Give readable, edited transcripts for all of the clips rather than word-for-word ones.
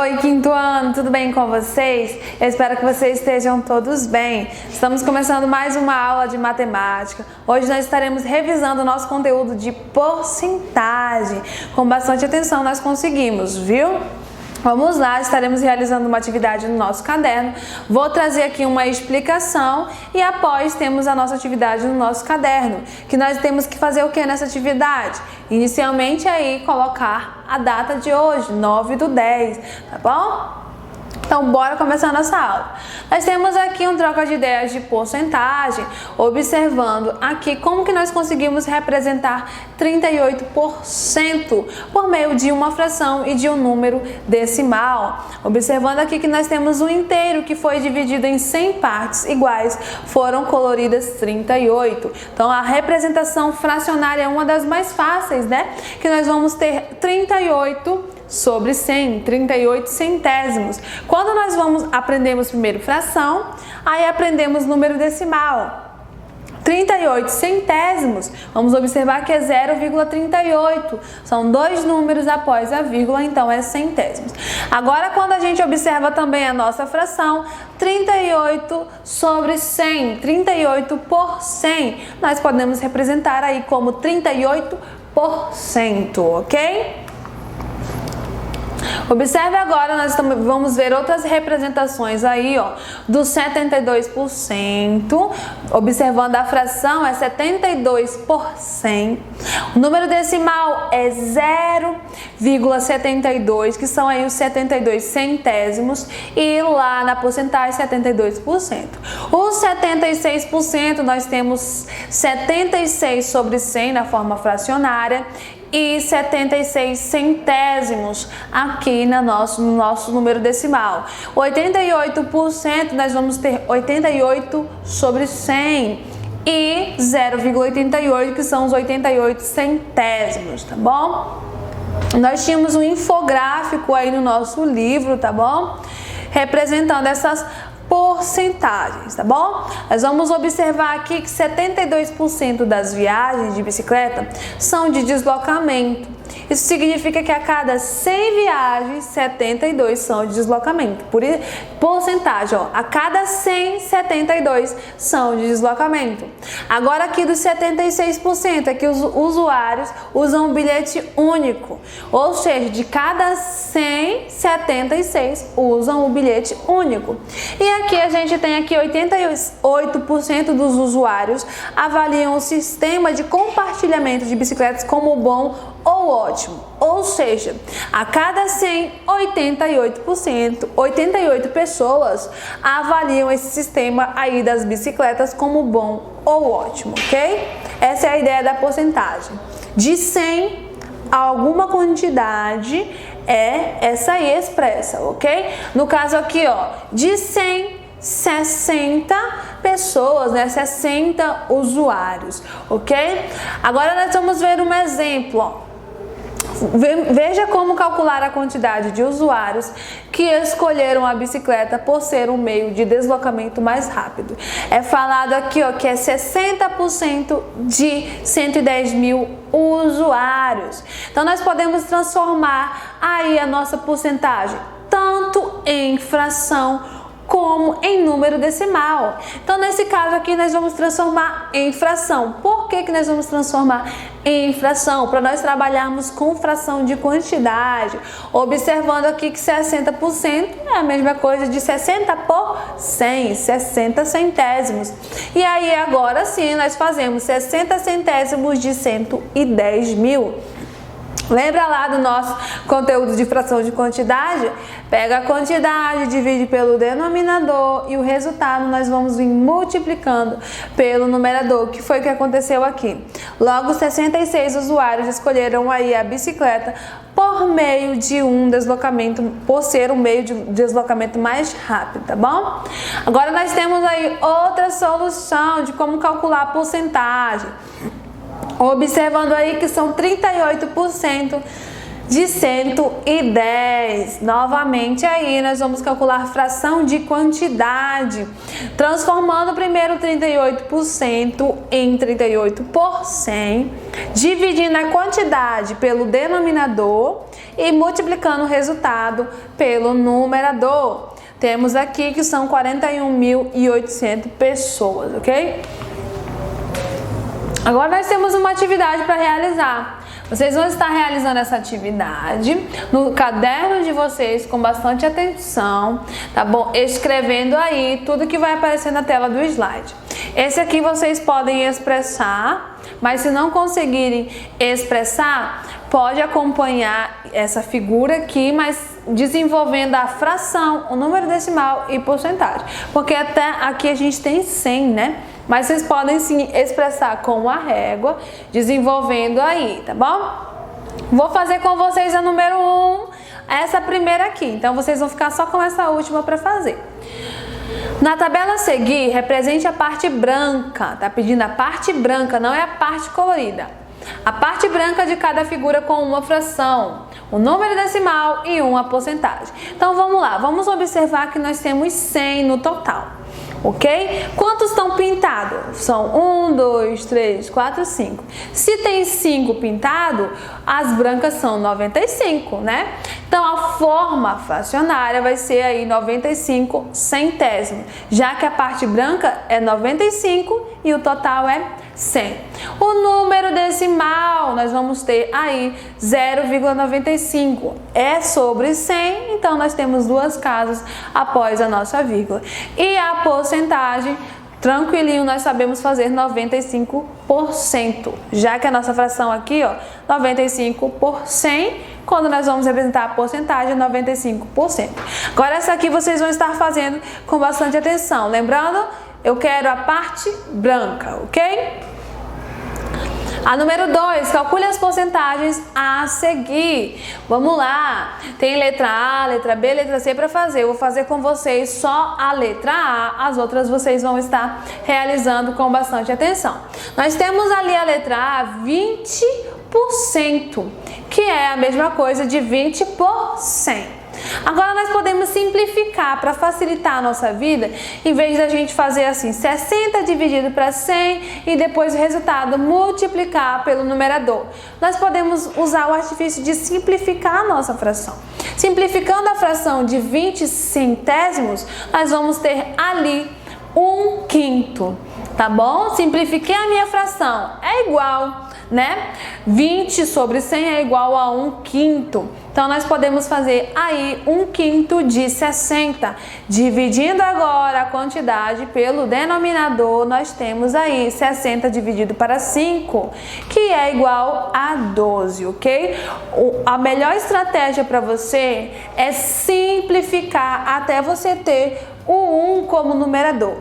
Oi, quinto ano, tudo bem com vocês? Eu espero que vocês estejam todos bem. Estamos começando mais uma aula de matemática. Hoje nós estaremos revisando o nosso conteúdo de porcentagem. Com bastante atenção nós conseguimos, viu? Vamos lá, estaremos realizando uma atividade no nosso caderno. Vou trazer aqui uma explicação e após temos a nossa atividade no nosso caderno. Que nós temos que fazer o que nessa atividade? Inicialmente aí colocar a data de hoje, 9/10, tá bom? Então, bora começar a nossa aula. Nós temos aqui um troca de ideias de porcentagem, observando aqui como que nós conseguimos representar 38% por meio de uma fração e de um número decimal. Observando aqui que nós temos um inteiro que foi dividido em 100 partes iguais, foram coloridas 38. Então, a representação fracionária é uma das mais fáceis, né? Que nós vamos ter 38 sobre 100, 38 centésimos. Quando nós aprendemos primeiro fração, aí aprendemos número decimal. 38 centésimos, vamos observar que é 0,38. São dois números após a vírgula, então é centésimos. Agora, quando a gente observa também a nossa fração, 38 sobre 100, 38 por 100, nós podemos representar aí como 38%, ok? Observe agora, nós vamos ver outras representações aí, ó, do 72%, observando a fração é 72 por 100, o número decimal é 0,72, que são aí os 72 centésimos, e lá na porcentagem 72%. Os 76%, nós temos 76 sobre 100 na forma fracionária, e 76 centésimos aqui no nosso número decimal. 88%, nós vamos ter 88 sobre 100 e 0,88, que são os 88 centésimos, tá bom? Nós tínhamos um infográfico aí no nosso livro, tá bom? Representando essas porcentagens, tá bom? Nós vamos observar aqui que 72% das viagens de bicicleta são de deslocamento. Isso significa que a cada 100 viagens, 72 são de deslocamento. Por porcentagem, ó, a cada 100, 72 são de deslocamento. Agora aqui dos 76% é que os usuários usam um bilhete único. Ou seja, de cada 100, 76 usam o bilhete único. E aqui a gente tem aqui 88% dos usuários avaliam o sistema de compartilhamento de bicicletas como bom ou ótimo, ou seja, a cada 100, 88 pessoas avaliam esse sistema aí das bicicletas como bom ou ótimo, ok? Essa é a ideia da porcentagem. De 100, alguma quantidade é essa aí expressa, ok? No caso aqui, ó, de 100, 60 pessoas, né? 60 usuários, ok? Agora nós vamos ver um exemplo, ó. Veja como calcular a quantidade de usuários que escolheram a bicicleta por ser um meio de deslocamento mais rápido. É falado aqui, ó, que é 60% de 110 mil usuários. Então, nós podemos transformar aí a nossa porcentagem tanto em fração como em número decimal. Então, nesse caso aqui, nós vamos transformar em fração. Por que nós vamos transformar em fração? Para nós trabalharmos com fração de quantidade. Observando aqui que 60% é a mesma coisa de 60 por 100, 60 centésimos. E aí, agora sim, nós fazemos 60 centésimos de 110 mil. Lembra lá do nosso conteúdo de fração de quantidade? Pega a quantidade, divide pelo denominador e o resultado nós vamos vir multiplicando pelo numerador, que foi o que aconteceu aqui. Logo, 66 usuários escolheram aí a bicicleta por meio de um deslocamento, por ser um meio de deslocamento mais rápido, tá bom? Agora nós temos aí outra solução de como calcular a porcentagem. Observando aí que são 38% de 110. Novamente aí nós vamos calcular fração de quantidade, transformando primeiro 38% em 38 por 100, dividindo a quantidade pelo denominador e multiplicando o resultado pelo numerador. Temos aqui que são 41.800 pessoas, ok? Agora nós temos uma atividade para realizar. Vocês vão estar realizando essa atividade no caderno de vocês com bastante atenção, tá bom? Escrevendo aí tudo que vai aparecer na tela do slide. Esse aqui vocês podem expressar, mas se não conseguirem expressar, pode acompanhar essa figura aqui, mas desenvolvendo a fração, o número decimal e porcentagem. Porque até aqui a gente tem 100, né? Mas vocês podem sim expressar com a régua, desenvolvendo aí, tá bom? Vou fazer com vocês a número 1, essa primeira aqui. Então, vocês vão ficar só com essa última para fazer. Na tabela a seguir, represente a parte branca. Tá pedindo a parte branca, não é a parte colorida. A parte branca de cada figura com uma fração, o número decimal e uma porcentagem. Então, vamos lá. Vamos observar que nós temos 100 no total. Ok? Quantos estão pintados? São 1, 2, 3, 4, 5. Se tem 5 pintados, as brancas são 95, né? Então, a forma fracionária vai ser aí 95 centésimos, já que a parte branca é 95 e o total é 100. O número decimal, nós vamos ter aí 0,95. É sobre 100, então nós temos duas casas após a nossa vírgula. E a porcentagem, tranquilinho, nós sabemos fazer 95%, já que a nossa fração aqui, ó, 95 por 100, quando nós vamos representar a porcentagem, 95%. Agora essa aqui vocês vão estar fazendo com bastante atenção. Lembrando, eu quero a parte branca, ok? A número 2, calcule as porcentagens a seguir. Vamos lá. Tem letra A, letra B, letra C para fazer. Eu vou fazer com vocês só a letra A. As outras vocês vão estar realizando com bastante atenção. Nós temos ali a letra A, 20%, que é a mesma coisa de 20 por 100. Agora nós podemos simplificar para facilitar a nossa vida, em vez da gente fazer assim, 60 dividido para 100 e depois o resultado multiplicar pelo numerador. Nós podemos usar o artifício de simplificar a nossa fração. Simplificando a fração de 20 centésimos, nós vamos ter ali 1/5, tá bom? Simplifiquei a minha fração, é igual, né? 20 sobre 100 é igual a 1/5. Então, nós podemos fazer aí 1/5 de 60. Dividindo agora a quantidade pelo denominador, nós temos aí 60 dividido para 5, que é igual a 12, ok? A melhor estratégia para você é simplificar até você ter o 1 como numerador.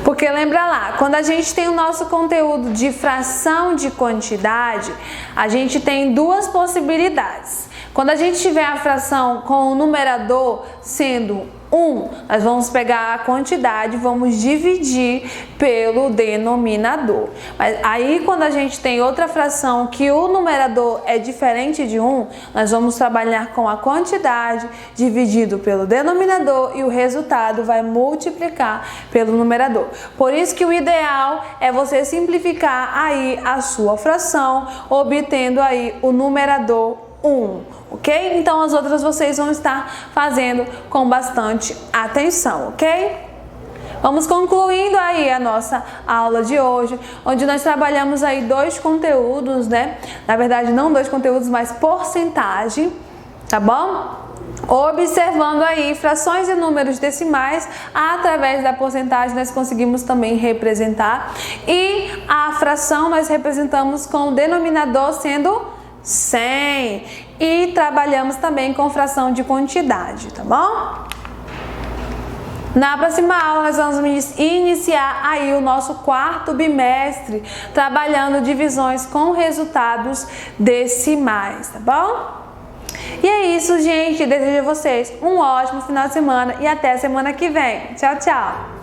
Porque lembra lá, quando a gente tem o nosso conteúdo de fração de quantidade, a gente tem duas possibilidades. Quando a gente tiver a fração com o numerador sendo 1, nós vamos pegar a quantidade e vamos dividir pelo denominador. Mas aí quando a gente tem outra fração que o numerador é diferente de 1, nós vamos trabalhar com a quantidade dividido pelo denominador e o resultado vai multiplicar pelo numerador. Por isso que o ideal é você simplificar aí a sua fração, obtendo aí o numerador 1, ok? Então as outras vocês vão estar fazendo com bastante atenção, ok? Vamos concluindo aí a nossa aula de hoje, onde nós trabalhamos aí dois conteúdos, né? Na verdade não dois conteúdos, mas porcentagem, tá bom? Observando aí frações e números decimais, através da porcentagem nós conseguimos também representar, e a fração nós representamos com o denominador sendo 100, e trabalhamos também com fração de quantidade, tá bom? Na próxima aula nós vamos iniciar aí o nosso quarto bimestre, trabalhando divisões com resultados decimais, tá bom? E é isso, gente. Desejo a vocês um ótimo final de semana e até semana que vem. Tchau, tchau!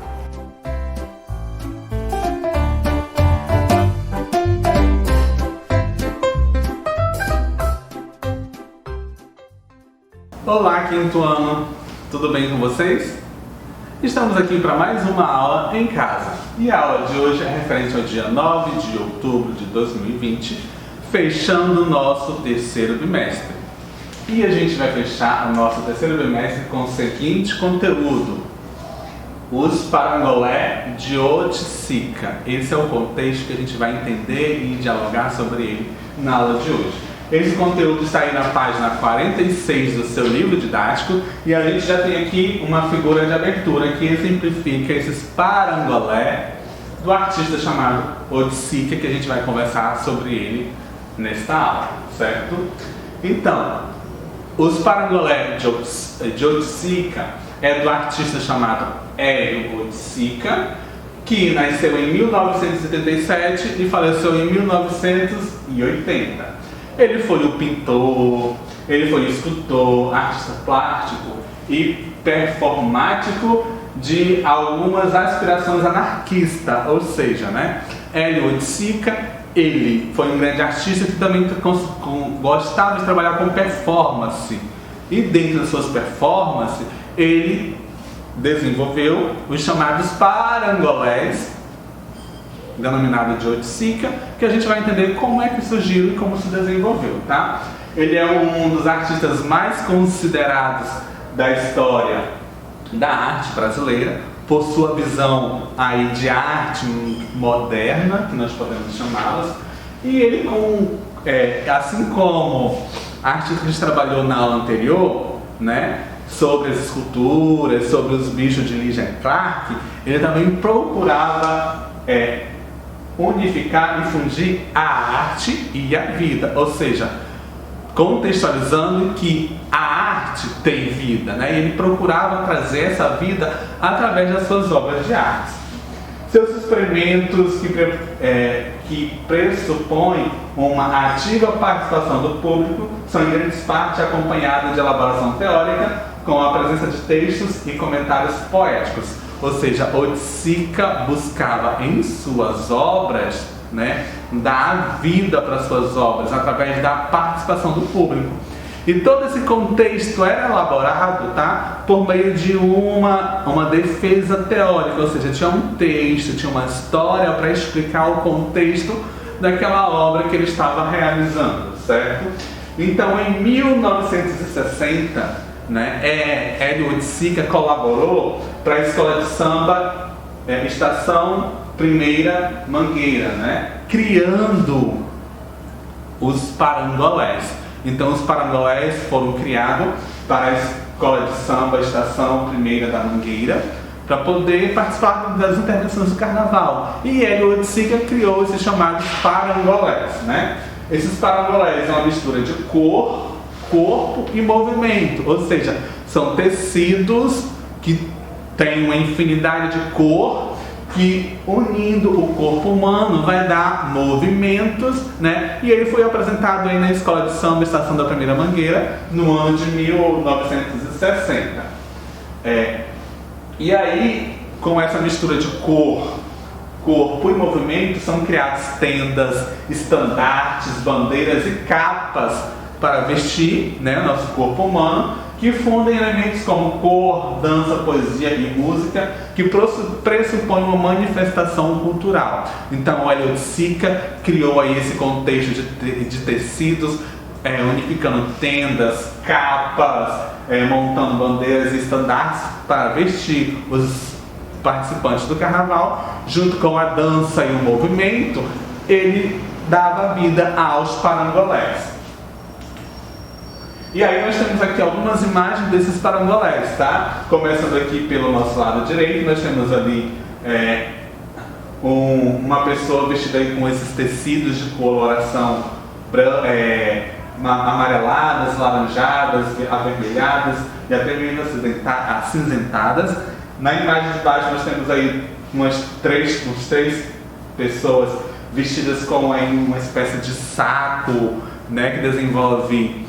Olá, quinto ano! Tudo bem com vocês? Estamos aqui para mais uma aula em casa. E a aula de hoje é referente ao dia 9 de outubro de 2020, fechando o nosso terceiro bimestre. E a gente vai fechar o nosso terceiro bimestre com o seguinte conteúdo: os parangolé de Oiticica. Esse é o contexto que a gente vai entender e dialogar sobre ele na aula de hoje. Esse conteúdo está aí na página 46 do seu livro didático e a gente já tem aqui uma figura de abertura que exemplifica esses parangolé do artista chamado Oiticica, que a gente vai conversar sobre ele nesta aula, certo? Então, os parangolé de Oiticica é do artista chamado Hélio Oiticica, que nasceu em 1977 e faleceu em 1980. Ele foi o pintor, ele foi o escultor, artista plástico e performático de algumas aspirações anarquistas, ou seja, Hélio Oiticica, ele foi um grande artista que também gostava de trabalhar com performance. E dentro das suas performances, ele desenvolveu os chamados parangolés, denominado de Oiticica, que a gente vai entender como é que surgiu e como se desenvolveu, tá? Ele é um dos artistas mais considerados da história da arte brasileira, por sua visão aí de arte moderna, que nós podemos chamá-las, e ele, assim como a artista que a gente trabalhou na aula anterior, sobre as esculturas, sobre os bichos de Lewis Clark, ele também procurava unificar e fundir a arte e a vida, ou seja, contextualizando que a arte tem vida, e ele procurava trazer essa vida através das suas obras de arte. Seus experimentos que pressupõem uma ativa participação do público são em grande parte acompanhados de elaboração teórica, com a presença de textos e comentários poéticos. Ou seja, Oiticica buscava em suas obras, dar vida para suas obras através da participação do público. E todo esse contexto era elaborado, por meio de uma defesa teórica, ou seja, tinha um texto, tinha uma história para explicar o contexto daquela obra que ele estava realizando, certo? Então, em 1960, Hélio Oiticica colaborou para a escola de samba Estação Primeira Mangueira, criando os parangolés. Então, os parangolés foram criados para a escola de samba Estação Primeira da Mangueira, para poder participar das intervenções do carnaval. E Hélio Oiticica criou esses chamados parangolés. Esses parangolés são uma mistura de cor, corpo e movimento, ou seja, são tecidos que têm uma infinidade de cor, que unindo o corpo humano vai dar movimentos, E ele foi apresentado aí na escola de samba Estação da Primeira Mangueira no ano de 1960. E aí, com essa mistura de cor, corpo e movimento, são criadas tendas, estandartes, bandeiras e capas para vestir o nosso corpo humano, que fundem elementos como cor, dança, poesia e música, que pressupõem uma manifestação cultural. Então, o Hélio Oiticica criou aí esse contexto de tecidos, unificando tendas, capas, montando bandeiras e estandartes para vestir os participantes do carnaval. Junto com a dança e o movimento, ele dava vida aos parangolés. E aí nós temos aqui algumas imagens desses parangolés, Começando aqui pelo nosso lado direito, nós temos ali uma pessoa vestida aí com esses tecidos de coloração amareladas, laranjadas, avermelhadas e até meio acinzentadas. Na imagem de baixo nós temos aí uns três pessoas vestidas com aí uma espécie de saco, que desenvolve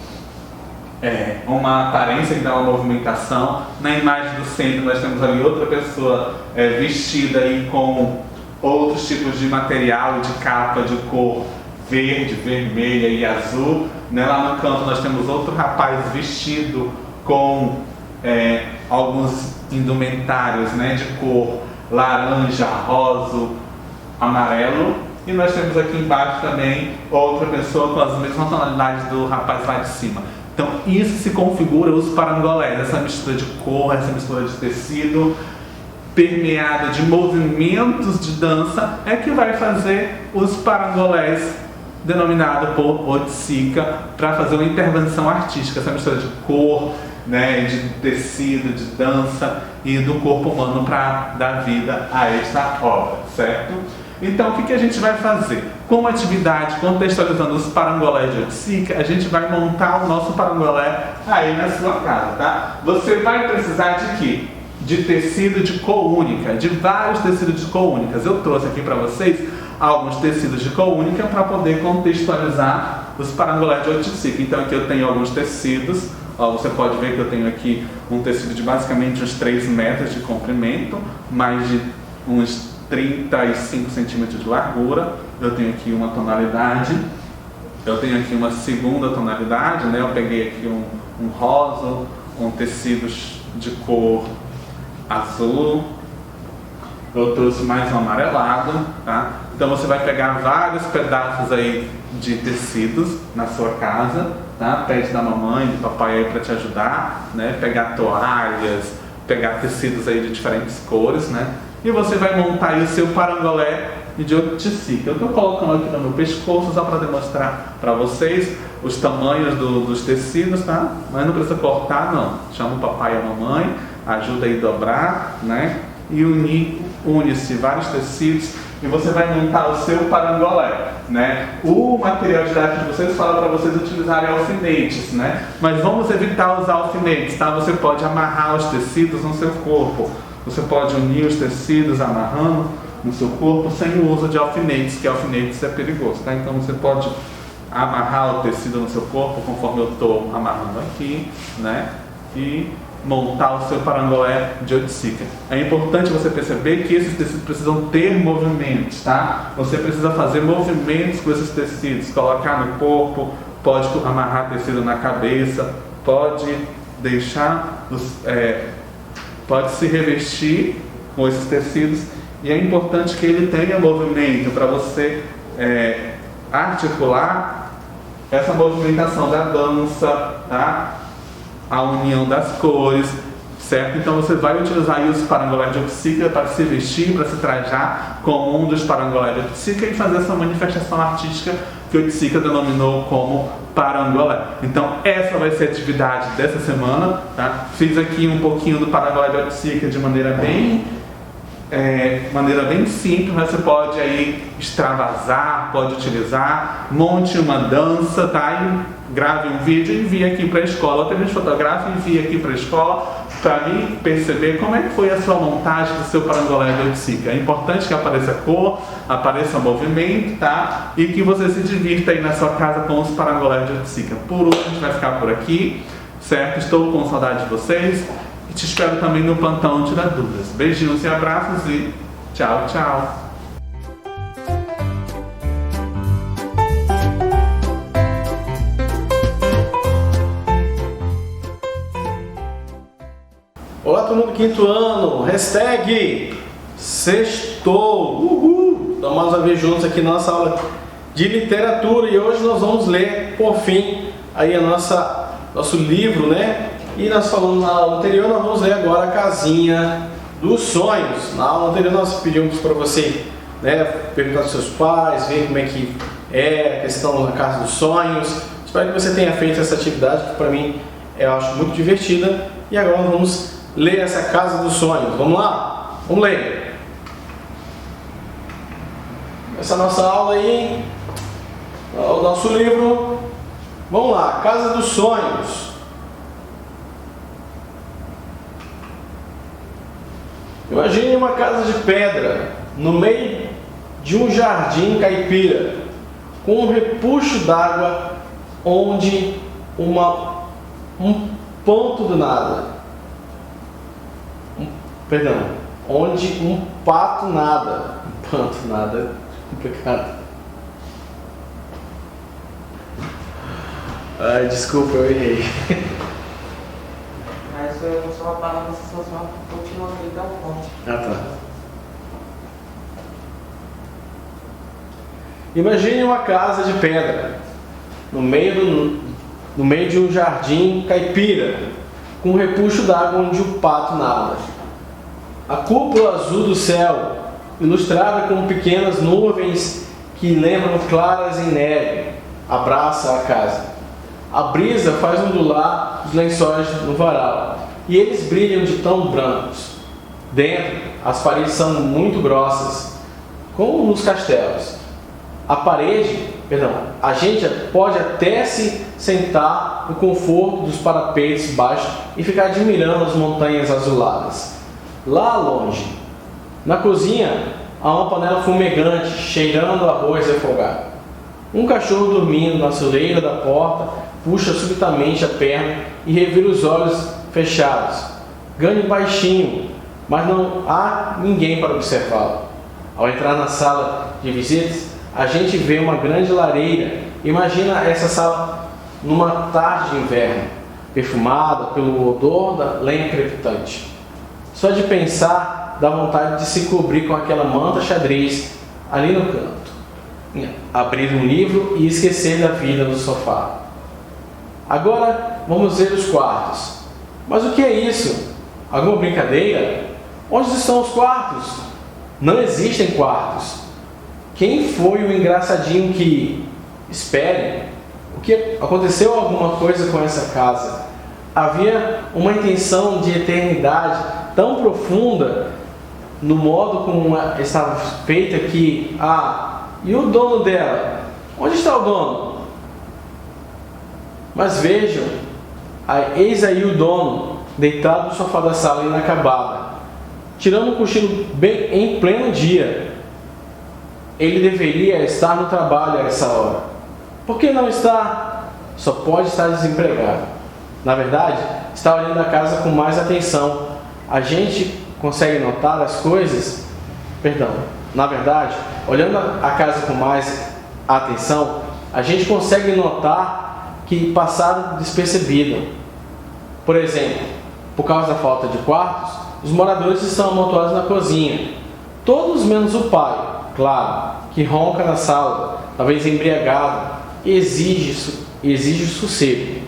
uma aparência, que dá uma movimentação. Na imagem do centro nós temos ali outra pessoa vestida aí com outros tipos de material, de capa de cor verde, vermelha e azul. Lá no canto nós temos outro rapaz vestido com alguns indumentários de cor laranja, rosa, amarelo. E nós temos aqui embaixo também outra pessoa com as mesmas tonalidades do rapaz lá de cima. Então isso se configura os parangolés, essa mistura de cor, essa mistura de tecido, permeada de movimentos de dança, é que vai fazer os parangolés, denominado por Oiticica, para fazer uma intervenção artística, essa mistura de cor, né, de tecido, de dança e do corpo humano para dar vida a esta obra, certo? Então, o que a gente vai fazer? Como atividade, contextualizando os parangolés de Oiticica, a gente vai montar o nosso parangolé aí na sua casa, tá? Você vai precisar de quê? De tecido de cor única, de vários tecidos de cor únicas. Eu trouxe aqui para vocês alguns tecidos de cor única para poder contextualizar os parangolés de Oiticica. Então, aqui eu tenho alguns tecidos. Ó, você pode ver que eu tenho aqui um tecido de basicamente uns 3 metros de comprimento, mais de uns 35 centímetros de largura. Eu tenho aqui uma tonalidade, eu tenho aqui uma segunda tonalidade, né? Eu peguei aqui um rosa, um tecido de cor azul, eu trouxe mais um amarelado, tá? Então você vai pegar vários pedaços aí de tecidos na sua casa, tá? Pede da mamãe, do papai aí para te ajudar, né? Pegar toalhas, pegar tecidos aí de diferentes cores, né? E você vai montar aí o seu parangolé de Oiticica. Eu estou colocando aqui no meu pescoço só para demonstrar para vocês os tamanhos dos tecidos, tá? Mas não precisa cortar, não. Chama o papai e a mamãe, ajuda aí a dobrar, né? E une-se vários tecidos e você vai montar o seu parangolé, né? O material didático de vocês fala para vocês utilizarem alfinetes, né? Mas vamos evitar usar alfinetes, tá? Você pode amarrar os tecidos no seu corpo. Você pode unir os tecidos amarrando no seu corpo sem o uso de alfinetes, que alfinetes é perigoso, tá? Então você pode amarrar o tecido no seu corpo, conforme eu estou amarrando aqui, né? E montar o seu parangolé de Oiticica. É importante você perceber que esses tecidos precisam ter movimentos, tá? Você precisa fazer movimentos com esses tecidos, colocar no corpo, pode amarrar tecido na cabeça, pode deixar pode se revestir com esses tecidos, e é importante que ele tenha movimento para você articular essa movimentação da dança, tá? A união das cores, certo? Então você vai utilizar aí os parangolés de Oiticica para se vestir, para se trajar como um dos parangolés de Oiticica e fazer essa manifestação artística que Oiticica denominou como parangolé. Então essa vai ser a atividade dessa semana, tá? Fiz aqui um pouquinho do parangolé de Oiticica de maneira bem simples, mas você pode aí extravasar, pode utilizar, monte uma dança, tá? E grave um vídeo e envie aqui para a escola, até mesmo fotografe e envie aqui para a escola para mim perceber como é que foi a sua montagem do seu parangolé de Oiticica. É importante que apareça cor, apareça movimento, tá? E que você se divirta aí na sua casa com os parangolés de Oiticica. Por hoje a gente vai ficar por aqui, certo? Estou com saudade de vocês e te espero também no plantão Tira Dúvidas. Beijinhos e abraços e tchau, tchau! Olá todo mundo, quinto ano, hashtag sextou, uhul! Então mais uma vez juntos aqui na nossa aula de literatura e hoje nós vamos ler, por fim, aí nosso livro, né? E nós falamos na aula anterior, nós vamos ler agora a Casinha dos Sonhos. Na aula anterior nós pedimos para você, né, perguntar aos seus pais, ver como é que é a questão da Casa dos Sonhos. Espero que você tenha feito essa atividade, que para mim eu acho muito divertida. E agora nós vamos ler essa Casa dos Sonhos. Vamos lá? Vamos ler. Essa é a nossa aula aí, o nosso livro. Vamos lá, Casa dos Sonhos. Imagine uma casa de pedra no meio de um jardim caipira, com um repuxo d'água onde um ponto do nada. Onde um pato nada. Um panto nada. Complicado. Ai, desculpa, eu errei. Mas eu não sou uma palavra, se fosse uma continua aqui, dá um ponto. Ah, tá. Imagine uma casa de pedra no meio no meio de um jardim caipira, com um repuxo d'água onde o pato nada. A cúpula azul do céu, ilustrada com pequenas nuvens que lembram claras em neve, abraça a casa. A brisa faz ondular os lençóis no varal, e eles brilham de tão brancos. Dentro, as paredes são muito grossas, como nos castelos. A gente pode até se sentar no conforto dos parapetos baixos e ficar admirando as montanhas azuladas. Lá longe, na cozinha, há uma panela fumegante, cheirando arroz refogado. Um cachorro dormindo na soleira da porta puxa subitamente a perna e revira os olhos fechados. Ganha baixinho, mas não há ninguém para observá-lo. Ao entrar na sala de visitas, a gente vê uma grande lareira. Imagina essa sala numa tarde de inverno, perfumada pelo odor da lenha crepitante. Só de pensar dá vontade de se cobrir com aquela manta xadrez ali no canto, abrir um livro e esquecer da vida no sofá. Agora vamos ver os quartos. Mas o que é isso? Alguma brincadeira? Onde estão os quartos? Não existem quartos. Quem foi o engraçadinho que... Espere, o que aconteceu alguma coisa com essa casa? Havia uma intenção de eternidade tão profunda no modo como estava feita que... e o dono dela? Onde está o dono? Mas vejam, eis aí o dono, deitado no sofá da sala inacabada, tirando um cochilo bem em pleno dia. Ele deveria estar no trabalho a essa hora. Por que não está? Só pode estar desempregado. Na verdade, está olhando a casa com mais atenção. A gente consegue notar as coisas... Na verdade, olhando a casa com mais atenção, a gente consegue notar que passaram despercebido. Por exemplo, por causa da falta de quartos, os moradores estão amontoados na cozinha. Todos menos o pai, claro, que ronca na sala, talvez embriagado, e exige sossego.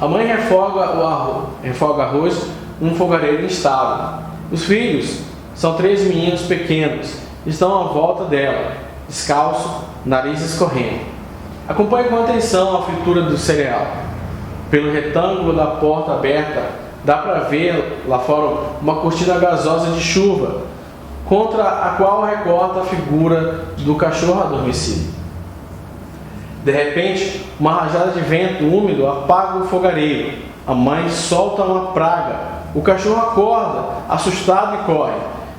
A mãe refoga arroz num fogareiro instável. Os filhos são 3 meninos pequenos, estão à volta dela, descalço, nariz escorrendo. Acompanhe com atenção a fritura do cereal. Pelo retângulo da porta aberta, dá para ver lá fora uma cortina gasosa de chuva, contra a qual recorta a figura do cachorro adormecido. De repente, uma rajada de vento úmido apaga o fogareiro. A mãe solta uma praga. O cachorro acorda, assustado e corre,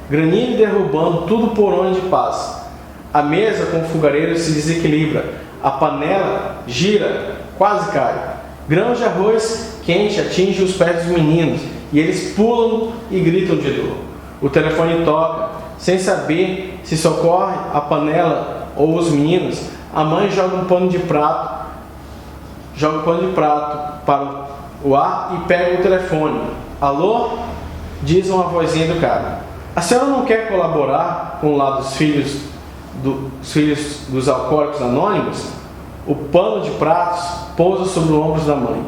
granindo e derrubando tudo por onde passa. A mesa com o fogareiro se desequilibra. A panela gira, quase cai. Grãos de arroz quente atingem os pés dos meninos e eles pulam e gritam de dor. O telefone toca. Sem saber se socorre a panela ou os meninos, a mãe joga um pano de prato para o ar e pega o telefone. Alô? Diz uma vozinha educada. A senhora não quer colaborar com o lado dos filhos dos alcoólicos anônimos? O pano de pratos pousa sobre os ombros da mãe.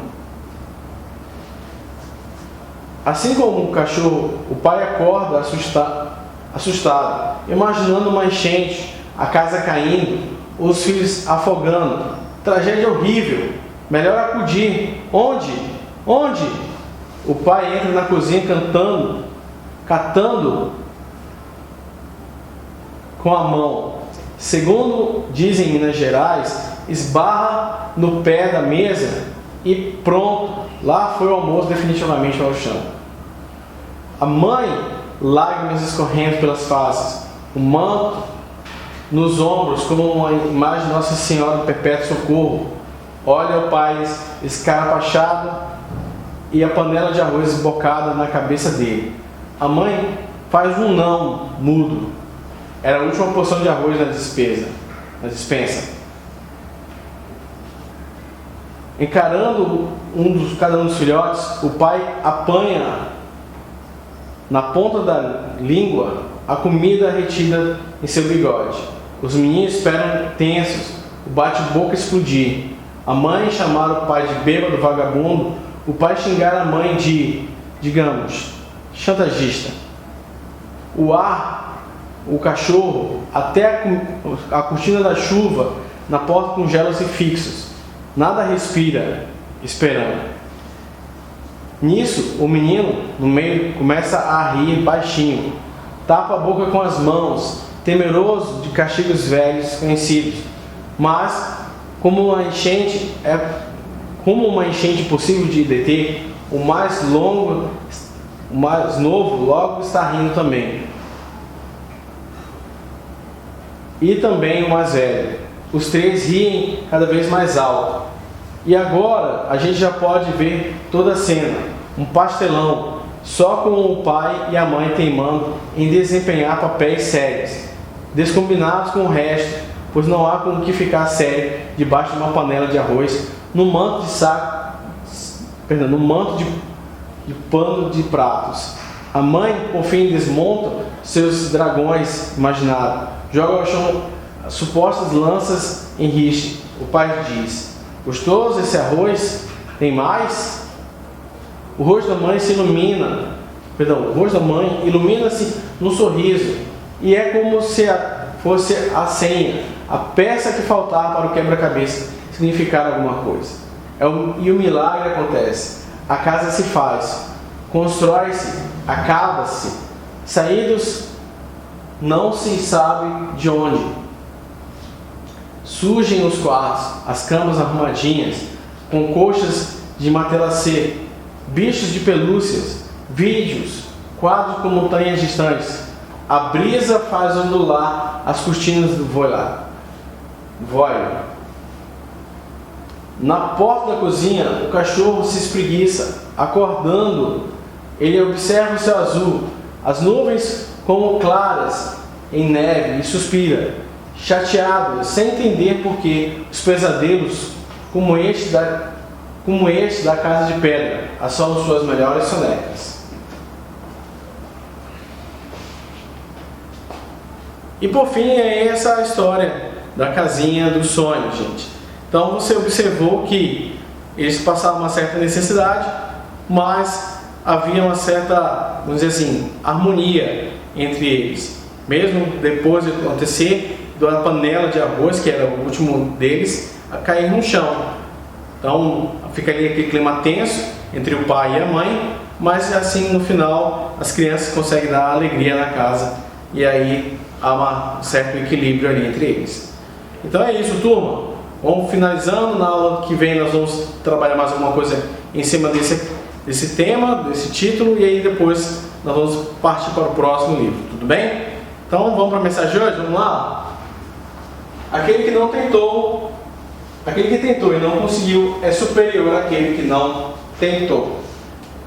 Assim como o cachorro, o pai acorda assustado, imaginando uma enchente, a casa caindo, os filhos afogando. Tragédia horrível. Melhor acudir. Onde? O pai entra na cozinha catando com a mão. Segundo dizem em Minas Gerais, esbarra no pé da mesa e pronto, lá foi o almoço definitivamente ao chão. A mãe, lágrimas escorrendo pelas faces, o manto nos ombros como uma imagem de Nossa Senhora do Perpétuo Socorro. Olha o pai escarapachado e a panela de arroz esbocada na cabeça dele. A mãe faz um não mudo. Era a última porção de arroz na despensa. Encarando cada um dos filhotes, o pai apanha na ponta da língua a comida retida em seu bigode. Os meninos esperam tensos o bate-boca explodir. A mãe chamar o pai de bêbado, vagabundo. O pai xingar a mãe de, digamos, chantagista. O cachorro, até a cortina da chuva na porta com gelos e fixos. Nada respira, esperando. Nisso, o menino, no meio, começa a rir baixinho. Tapa a boca com as mãos, temeroso de castigos velhos conhecidos. Mas, como uma enchente impossível de deter, o mais novo logo está rindo também. E também o mais velho. Os três riem cada vez mais alto. E agora a gente já pode ver toda a cena. Um pastelão, só com o pai e a mãe teimando em desempenhar papéis sérios, descombinados com o resto, pois não há como que ficar sério debaixo de uma panela de arroz, no manto de pano de pratos. A mãe, por fim, desmonta seus dragões imaginados, joga ao chão as supostas lanças em rixe. O pai diz: gostoso esse arroz? Tem mais? O rosto da mãe ilumina-se no sorriso, e é como se fosse a senha, a peça que faltava para o quebra-cabeça significar alguma coisa. E o milagre acontece. A casa se faz, constrói-se, acaba-se, saídos não se sabe de onde. Surgem os quartos, as camas arrumadinhas, com colchas de matelacê, bichos de pelúcias, vídeos, quadros com montanhas distantes. A brisa faz ondular as cortinas do voile. Na porta da cozinha, o cachorro se espreguiça, acordando. Ele observa o céu azul, as nuvens como claras em neve, e suspira, chateado, sem entender por que os pesadelos como este da casa de pedra assolam suas melhores sonecas. E por fim é essa a história da casinha dos sonhos, gente. Então você observou que eles passavam uma certa necessidade, mas havia uma certa, vamos dizer assim, harmonia entre eles. Mesmo depois de acontecer da panela de arroz, que era o último deles, a cair no chão. Então ficaria aquele clima tenso entre o pai e a mãe, mas assim no final as crianças conseguem dar alegria na casa, e aí há um certo equilíbrio ali entre eles. Então é isso, turma. Vamos finalizando. Na aula que vem nós vamos trabalhar mais alguma coisa em cima desse tema, desse título, e aí depois nós vamos partir para o próximo livro, tudo bem? Então vamos para a mensagem de hoje, vamos lá? Aquele que tentou e não conseguiu é superior àquele que não tentou.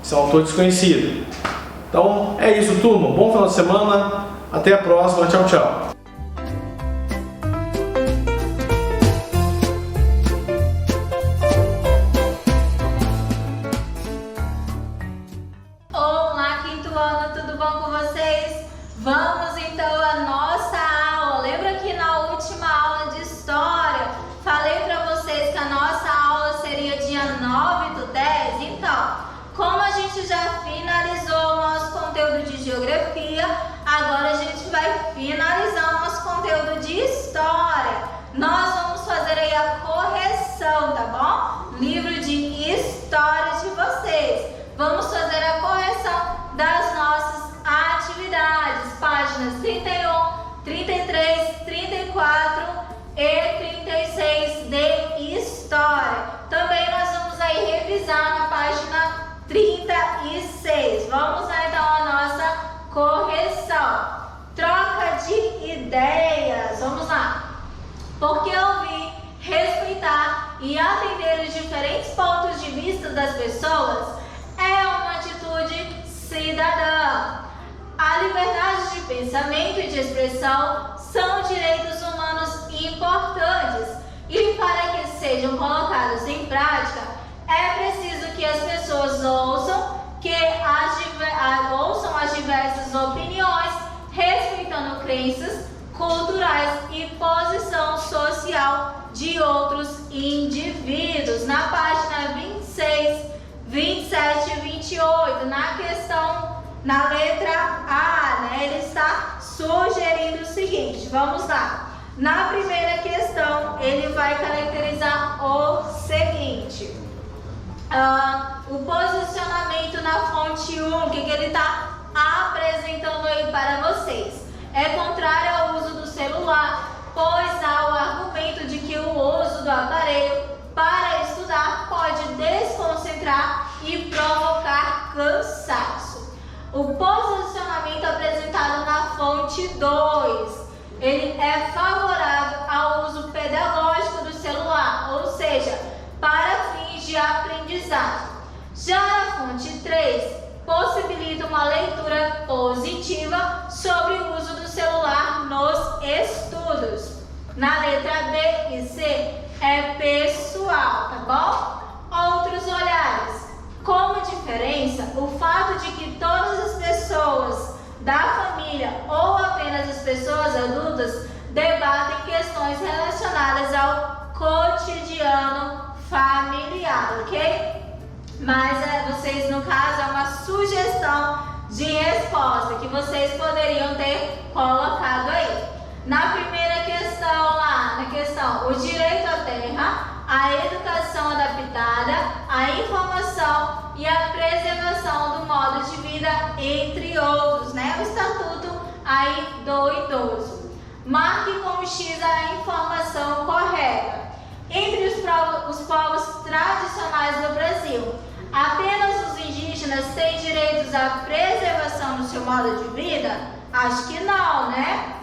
Esse é um autor desconhecido. Então é isso, turma. Bom final de semana. Até a próxima. Tchau, tchau. Olá, quinto ano, tudo bom com vocês? Vamos então à nossa aula. Lembra que na última aula de história falei para vocês que a nossa aula seria dia 9/10? Então, como a gente já finalizou o nosso conteúdo de geografia, agora a gente vai finalizar o nosso conteúdo de história. Nós vamos fazer aí a correção, tá bom? Livro de história de vocês. Vamos fazer a correção das nossas atividades. Páginas 31, 33, 34 e 36 de história. Também nós vamos aí revisar na página 36. Vamos lá então a nossa correção. Troca de ideias. Vamos lá. Porque ouvir, respeitar e atender os diferentes pontos de vista das pessoas é uma atitude cidadã. A liberdade de pensamento e de expressão são direitos humanos importantes, e para que sejam colocados em prática, é preciso que as pessoas ouçam as diversas opiniões, respeitando crenças culturais e posição social de outros indivíduos. Na letra A, né, ele está sugerindo o seguinte, vamos lá. Na primeira questão, ele vai caracterizar o seguinte. O posicionamento na fonte 1, o que ele está apresentando aí para vocês? É contrário ao uso do celular, pois há o argumento de que o uso do aparelho para estudar pode desconcentrar e provocar cansaço. O posicionamento apresentado na fonte 2, ele é favorável ao uso pedagógico do celular, ou seja, para fins de aprendizagem. Já na fonte 3, possibilita uma leitura positiva sobre o uso do celular nos estudos. Na letra B e C é pessoal, tá bom? Outros olhares. Como diferença, o fato de que todas as pessoas da família ou apenas as pessoas adultas debatem questões relacionadas ao cotidiano familiar, ok? Mas vocês, no caso, é uma sugestão de resposta que vocês poderiam ter colocado aí. Na primeira questão lá, na questão, o direito à terra, a educação adaptada, a informação e a preservação do modo de vida, entre outros, né? O estatuto aí do idoso. Marque com X a informação correta. Entre os povos tradicionais do Brasil, apenas os indígenas têm direitos à preservação do seu modo de vida? Acho que não, né?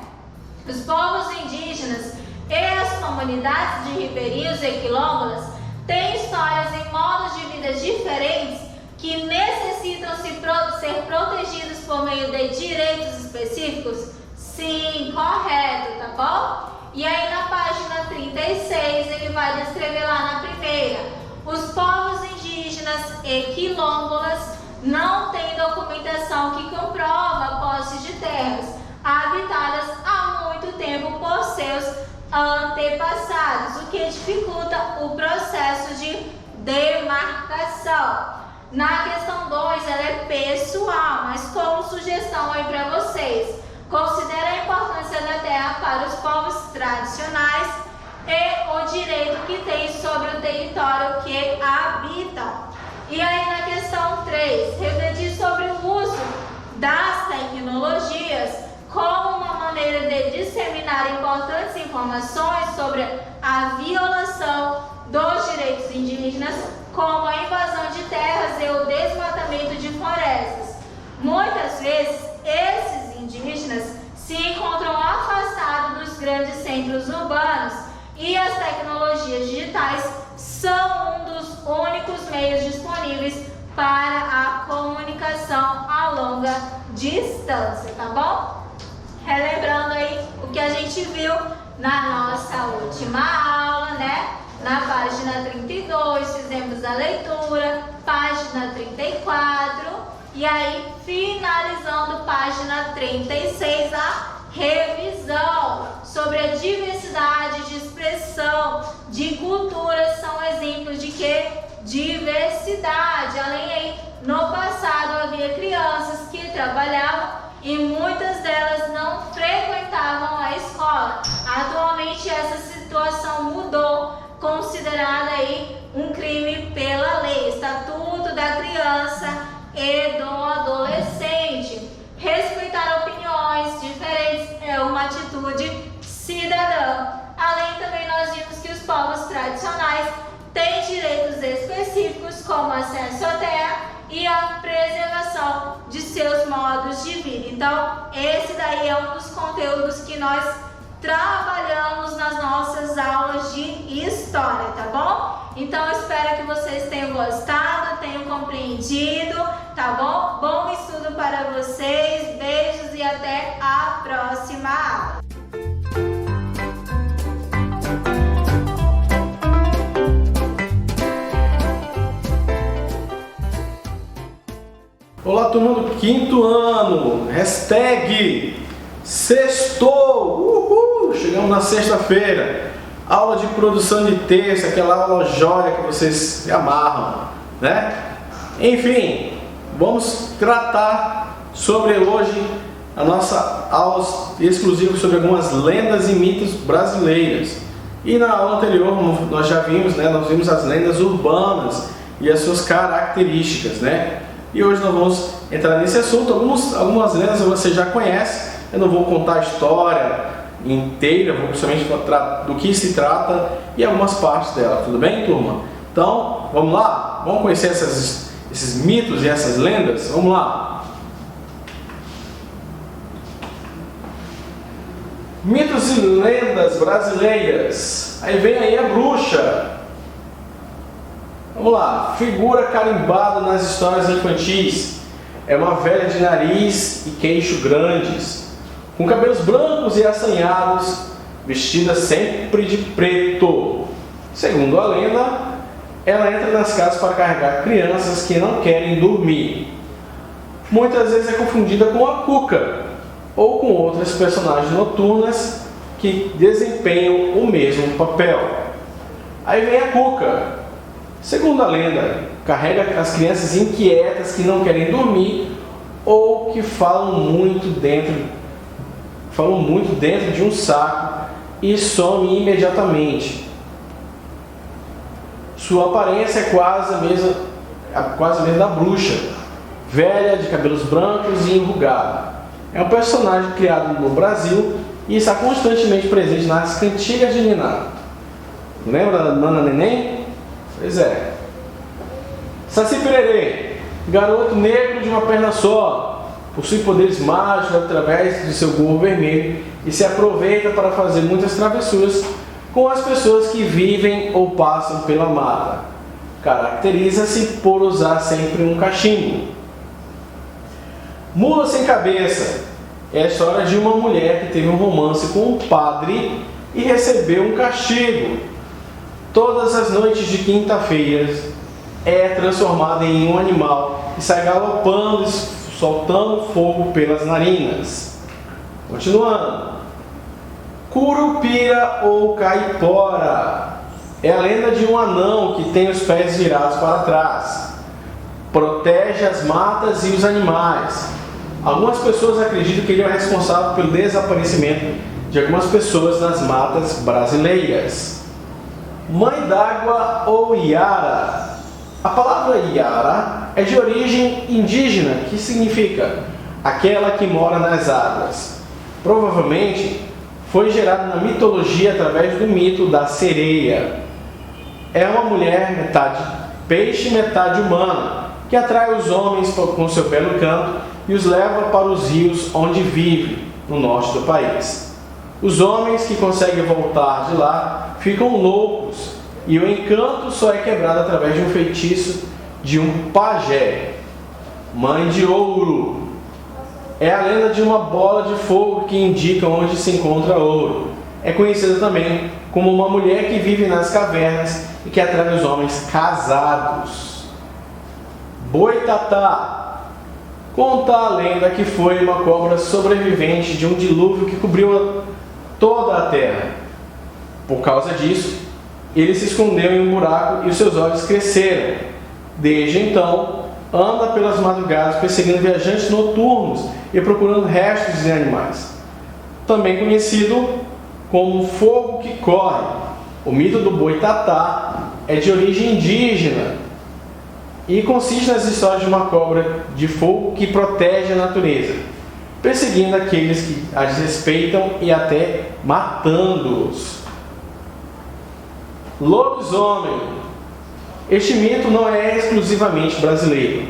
Os povos indígenas e as comunidades de ribeirinhos e quilombolas têm histórias e modos de vida diferentes que necessitam ser protegidos por meio de direitos específicos? Sim, correto, tá bom? E aí na página 36 ele vai descrever lá na primeira: os povos indígenas e quilombolas não têm documentação que comprova a posse de terras habitadas há muito tempo por seus antepassados, o que dificulta o processo de demarcação. Na questão 2 ela é pessoal, mas como sugestão aí para vocês, considera a importância da terra para os povos tradicionais e o direito que tem sobre o território que habitam. E aí na questão 3, refletir sobre o uso das tecnologias como uma maneira de disseminar importantes informações sobre a violação dos direitos indígenas, como a invasão de terras e o desmatamento de florestas. Muitas vezes, esses indígenas se encontram afastados dos grandes centros urbanos e as tecnologias digitais são um dos únicos meios disponíveis para a comunicação a longa distância, tá bom? Relembrando aí o que a gente viu na nossa última aula, né? Na página 32 fizemos a leitura, página 34 e aí finalizando página 36 a revisão sobre a diversidade de expressão de culturas são exemplos de que? Diversidade. Além aí, no passado havia crianças que trabalhavam e muitas delas não frequentavam a escola. Atualmente essa situação mudou, considerada aí um crime pela lei, Estatuto da Criança e do Adolescente. Respeitar opiniões diferentes é uma atitude cidadã. Além também nós vimos que os povos tradicionais têm direitos específicos como acesso à terra e a preservação de seus modos de vida. Então, esse daí é um dos conteúdos que nós trabalhamos nas nossas aulas de história, tá bom? Então, espero que vocês tenham gostado, tenham compreendido, tá bom? Bom estudo para vocês, beijos e até a próxima aula. Olá, turma do 5º ano, hashtag sextou, uhul, chegamos na sexta-feira, aula de produção de texto, aquela aula jóia que vocês se amarram, né? Enfim, vamos tratar sobre hoje a nossa aula exclusiva sobre algumas lendas e mitos brasileiros. E na aula anterior nós já vimos, nós vimos as lendas urbanas e as suas características, E hoje nós vamos entrar nesse assunto. Algumas lendas você já conhece. Eu não vou contar a história inteira, vou somente contar do que se trata e algumas partes dela. Tudo bem, turma? Então, vamos lá? Vamos conhecer esses mitos e essas lendas? Vamos lá! Mitos e lendas brasileiras. Aí vem aí a bruxa. Vamos lá. Figura carimbada nas histórias infantis. É uma velha de nariz e queixo grandes, com cabelos brancos e assanhados, vestida sempre de preto. Segundo a lenda, ela entra nas casas para carregar crianças que não querem dormir. Muitas vezes é confundida com a Cuca, ou com outras personagens noturnas que desempenham o mesmo papel. Aí vem a Cuca. Segundo a lenda, carrega as crianças inquietas que não querem dormir ou que falam muito dentro de um saco e some imediatamente. Sua aparência é quase a mesma da bruxa, velha, de cabelos brancos e enrugada. É um personagem criado no Brasil e está constantemente presente nas cantigas de Niná. Lembra da Nana Neném? Pois é. Saci Pererê, garoto negro de uma perna só, possui poderes mágicos através de seu gorro vermelho e se aproveita para fazer muitas travessuras com as pessoas que vivem ou passam pela mata. Caracteriza-se por usar sempre um cachimbo. Mula sem cabeça é a história de uma mulher que teve um romance com um padre e recebeu um castigo. Todas as noites de quinta-feira é transformada em um animal e sai galopando e soltando fogo pelas narinas. Continuando. Curupira ou caipora é a lenda de um anão que tem os pés virados para trás. Protege as matas e os animais. Algumas pessoas acreditam que ele é responsável pelo desaparecimento de algumas pessoas nas matas brasileiras. Mãe d'água ou Iara. A palavra Iara é de origem indígena, que significa aquela que mora nas águas. Provavelmente foi gerada na mitologia através do mito da sereia. É uma mulher metade peixe, metade humana, que atrai os homens com seu belo canto e os leva para os rios onde vive, no norte do país. Os homens que conseguem voltar de lá ficam loucos e o encanto só é quebrado através de um feitiço de um pajé. Mãe de ouro é a lenda de uma bola de fogo que indica onde se encontra ouro. É conhecida também como uma mulher que vive nas cavernas e que atrai os homens casados. Boitatá conta a lenda que foi uma cobra sobrevivente de um dilúvio que cobriu toda a terra. Por causa disso, ele se escondeu em um buraco e os seus olhos cresceram. Desde então, anda pelas madrugadas perseguindo viajantes noturnos e procurando restos de animais. Também conhecido como fogo que corre. O mito do Boitatá é de origem indígena e consiste nas histórias de uma cobra de fogo que protege a natureza, perseguindo aqueles que a desrespeitam e até matando-os. Lobisomem. Este mito não é exclusivamente brasileiro.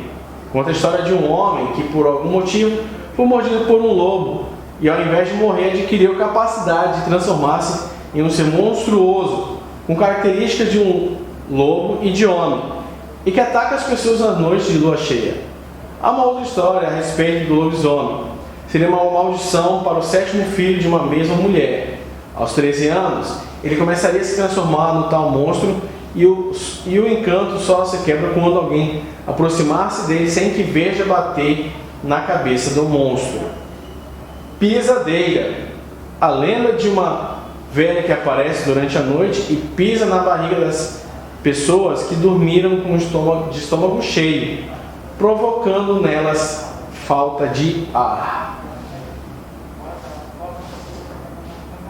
Conta a história de um homem que, por algum motivo, foi mordido por um lobo e, ao invés de morrer, adquiriu capacidade de transformar-se em um ser monstruoso, com características de um lobo e de homem, e que ataca as pessoas nas noites de lua cheia. Há uma outra história a respeito do lobisomem. Seria uma maldição para o 7º filho de uma mesma mulher. Aos 13 anos, ele começaria a se transformar no tal monstro e o encanto só se quebra quando alguém aproximar-se dele sem que veja bater na cabeça do monstro. Pisadeira. A lenda de uma velha que aparece durante a noite e pisa na barriga das pessoas que dormiram com o estômago cheio, provocando nelas falta de ar.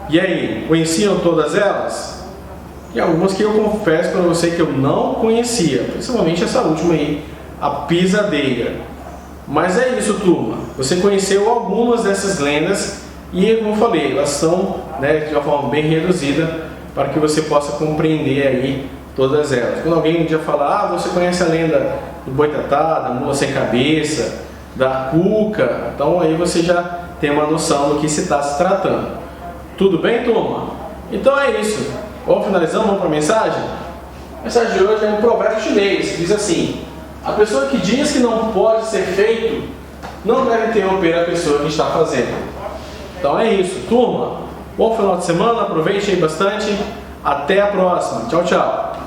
E aí, conheciam todas elas? E algumas que eu confesso para você que eu não conhecia, principalmente essa última aí, a pisadeira. Mas é isso, turma. Você conheceu algumas dessas lendas e, como eu falei, elas são, né, de uma forma bem reduzida para que você possa compreender aí todas elas. Quando alguém um dia falar, você conhece a lenda do Boitatá, da mula sem cabeça, da cuca, então aí você já tem uma noção do que se está se tratando. Tudo bem, turma? Então é isso. Vamos finalizando, vamos para a mensagem? A mensagem de hoje é um provérbio chinês que diz assim: a pessoa que diz que não pode ser feito não deve interromper a pessoa que está fazendo. Então é isso, turma. Bom final de semana, aproveite aí bastante. Até a próxima. Tchau, tchau.